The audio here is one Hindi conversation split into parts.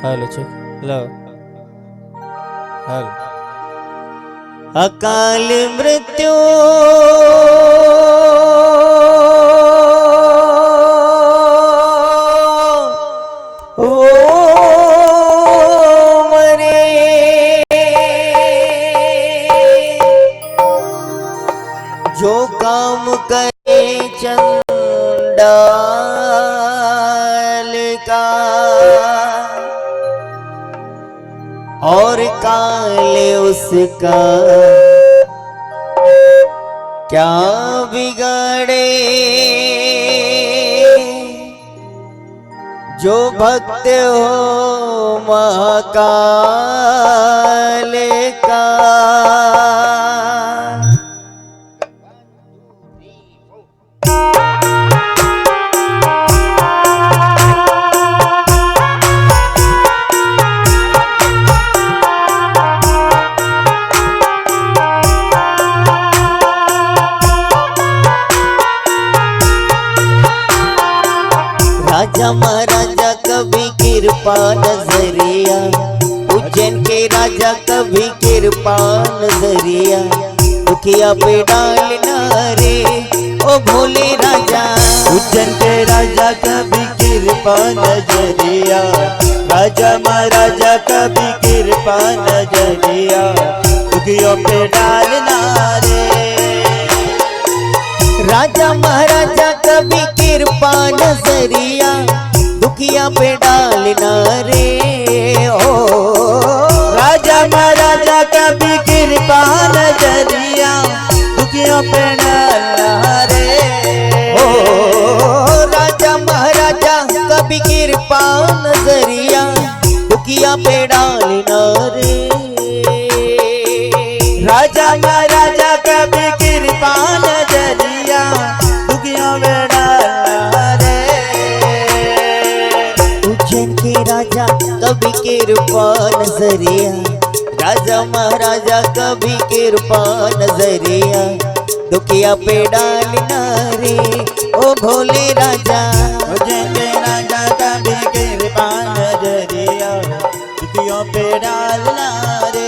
Hello check hello hello. अकाल मृत्यु मरे जो काम करे चंडाल का और काले उसका क्या बिगाड़े। जो भक्त हो महाकाल का राजा महाराजा कभी कृपा नजरिया, उज्जैन के राजा कभी कृपा नजरिया, दुखिया पे डालना रे ओ भोले राजा। उज्जैन के राजा कभी कृपा नजरिया, राजा महाराजा कभी कृपा नजरिया, दुखियों पे डालना रे। राजा महाराजा कभी कृपा नजरिया, दुखिया पे डालना रे ओ। राजा महाराजा कभी कृपा नजरिया, दुखियों पे डालना रे ओ। राजा महाराजा कभी कृपा नजरिया, दुखिया पे डालना रे। राजा महाराजा कभी कृपा नजरिया, दुखियों पे डालना रे। उज्जैन के राजा कभी कृपा नजरिया, राजा महाराजा कभी कृपा नजरिया, दुखिया पे डालना रे ओ भोले राजा। उज्जैन के राजा कभी कृपा नजरिया, दुखियों पे डालना रे।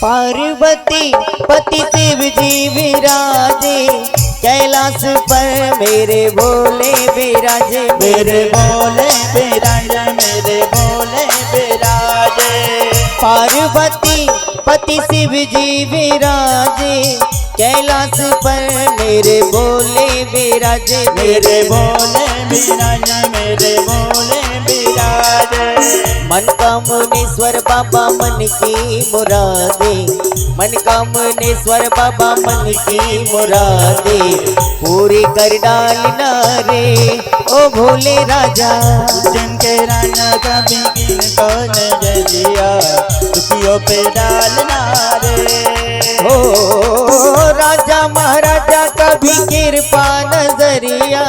पार्वती पति शिव जी विराजे, कैलाश पर मेरे भोले विराजे। मेरे भोले विराजे, मेरे भोले विराजे। पार्वती पति शिव जी विराजे, कैलाश पर मेरे भोले विराजे। मेरे भोले विराजे, मेरे भोले विराजे। मन का मुनीश्वर बाबा मन की मुरादे, मन का मुनीश्वर बाबा मन की मुरादे, पूरी कर डालना रे ओ भोले राजा। उज्जैन के राजा कभी कृपा नजरिया, दुखियों पे डालना रे ओ। राजा महाराजा कभी कृपा नजरिया,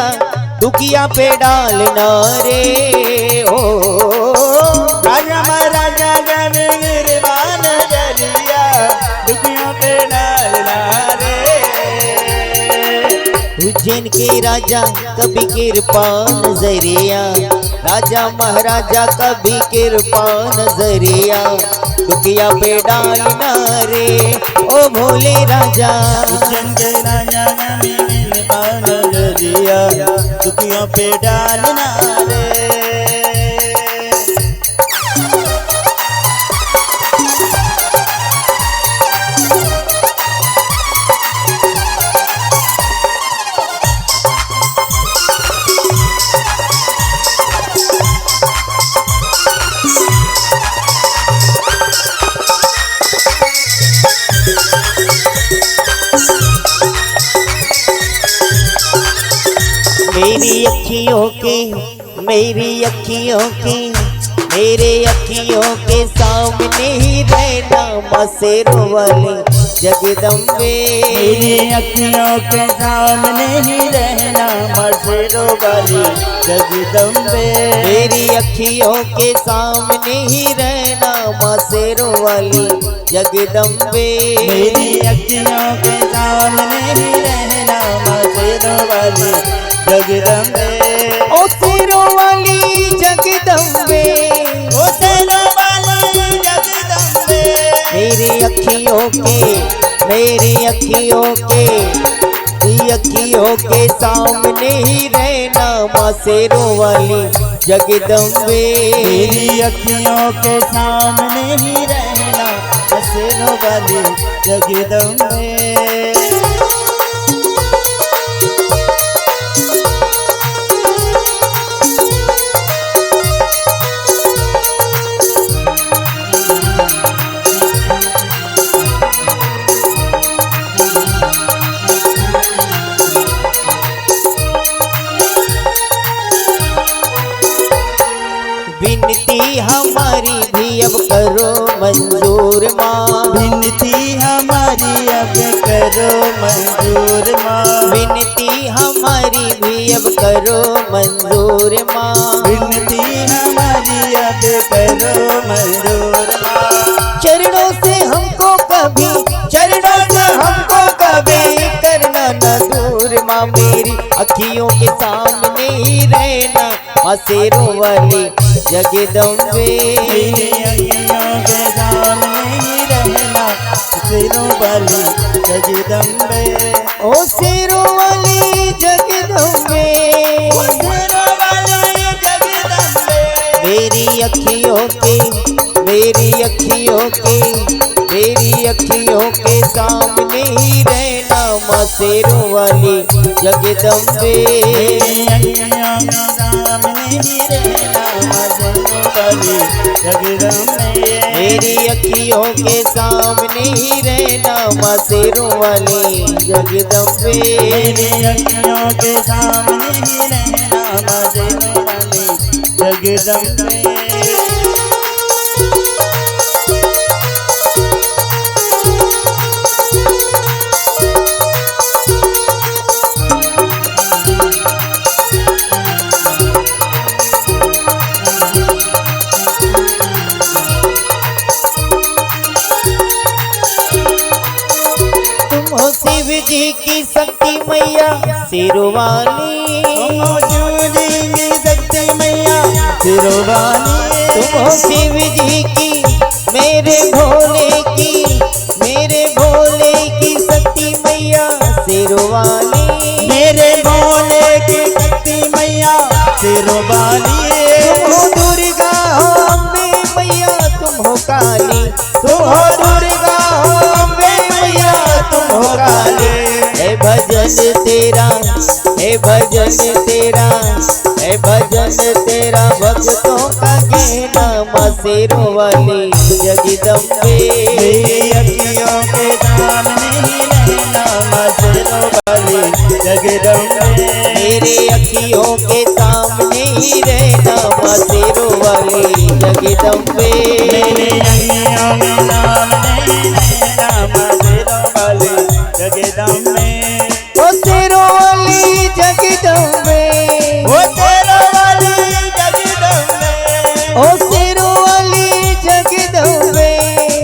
दुखिया पे डालना रे ओ। राजा महाराजा कभी कृपा नजरिया, दुखियों पे डालना रे। उज्जैन के राजा कभी कृपा नजरिया, राजा महाराजा कभी कृपा नजरिया, दुखिया पे डालना रे ओ भोले राजा। उज्जैन के राजा कभी कृपा नजरिया, दुखियों पे डालना रे। मेरी अखियों के मेरी अखियों के मेरे अखियों के सामने ही रहना माँ शेरों वाली जगदम्बे। मेरी अखियों के सामने ही रहना माँ शेरों वाली जगदम्बे। मेरी अखियों के सामने ही रहना माँ शेरों वाली जगदम्बे। मेरी अखियों के सामने ही रहना माँ शेरों वाली जगदम्बे। ओ शेरों वाली जगदम्बे, ओ शेरों वाली जगदम्बे। मेरी अखियों के सामने ही रहना माँ शेरों वाली जगदम्बे। मेरी अखियों के सामने ही रहना माँ शेरों वाली जगदम्बे। विनती हमारी भी अब करो मंजूर माँ। विनती हमारी अब करो मंजूर माँ। विनती हमारी भी अब करो मंजूर माँ। विनती हमारी अब करो मंजूर माँ। चरणों से हमको कभी करना न दूर माँ। मेरी अखियों के सामने ही रहना माँ शेरों वाली जगदम्बे। मेरी अखियों के सामने ही रहना शेरों वाली जगदम्बे। ओ शेरों वाली जगदम्बे, शेरों वाली जगदम्बे। मेरी अखियों के सामने ही रहना माँ शेरों वाली जगदम्बे। मेरी अखियों के सामने ही रहना माँ शेरों वाली जगदम्बे। मेरी अखियों के सामने ही रहना माँ शेरों वाली जगदम्बे। मेरी अखियों के सामने ही रहना माँ शेरों वाली जगदम्बे। शिव जी की शक्ति मैया शेरों वाली। शक्ति मैया शेरों वाली। तुम हो शिव जी की मेरे भोले की शक्ति मैया शेरों वाली। मेरे भोले की शक्ति मैया शेरों वाली। तुम हो दुर्गा हो अम्बे मैया तुम हो काली। तुम हो दुर्गा हो अम्बे मैया तुम हो काली। है भजन तेरा भक्तों का कहना माँ शेरों वाली जगदम्बे। मेरी अखियों के सामने ही रहना माँ शेरों वाली जगदम्बे। मेरे अखियों के सामने ही रहना माँ शेरों वाली जगदम्बे। मेरे अखियों के सामने ही रहना माँ शेरों वाली जगदम्बे। ओ शेरों वाली जगदम्बे, ओ शेरों वाली जगदम्बे। ओ शेरों वाली जगदम्बे।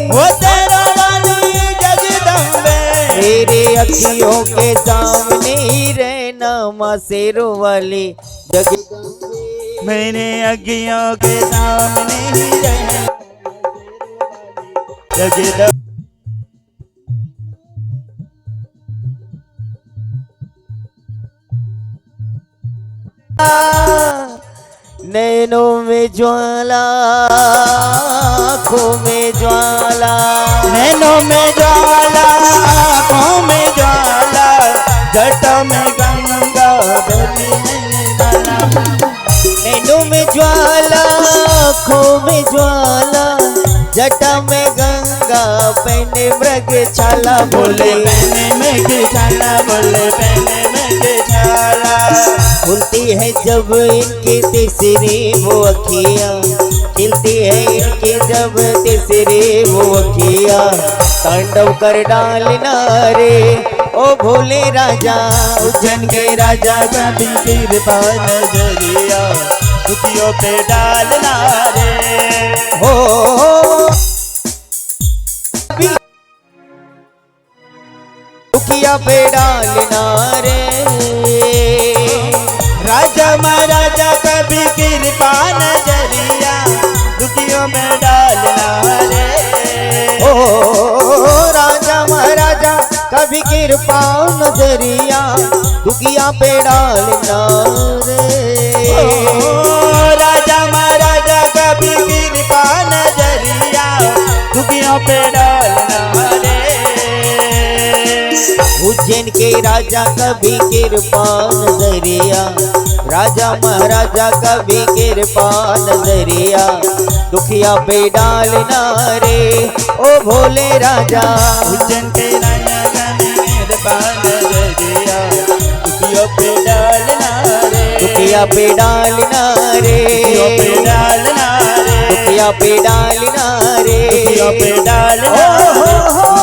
ओ शेरों वाली जगदम्बे। मेरे अखियों के सामने ही रहना माँ शेरों वाली जगदम्बे। मेरे अखियों के सामने ही रहना जगदम्बे। नैनों में ज्वाला, आँखों में ज्वाला। नैनों में ज्वाला, आँखों में ज्वाला, जटा में गंगा बनी निर्मला। नैनों में ज्वाला, आँखों में ज्वाला, जटा में गंगा पहने मृग छाला। बोले पहने मृग छाला, बोले पहने के झाला। खुलती है जब इनके तीसरे वो अखियाँ, खिलती है इनके जब तीसरे वो अखियाँ, तांडव कर डालना रे ओ भोले राजा। उज्जैन के राजा का भी कृपा नजरिया दुखियों पे डालना रे। हो दुखिया पे डालना रे, राजा महाराजा का भी कृपा नजरिया दुखियों में डालना रे। ओ राजा महाराजा कभी कृपा नजरिया दुखिया पे डालना रे। राजा महाराजा का भी कृपा नजरिया दुखियों पे डालना रे। उज्जैन के राजा कभी कृपा नजरिया, राजा महाराजा कभी कृपा नजरिया दुखिया पे डालना रे ओ भोले राजा। उज्जैन के राजा का भी कृपा नजरिया दुखियों पे डालना रे। दुखिया पे डालना रे, दुखियों पे डालना रे। दुखिया पे डालना रे, दुखियों पे डालना रे।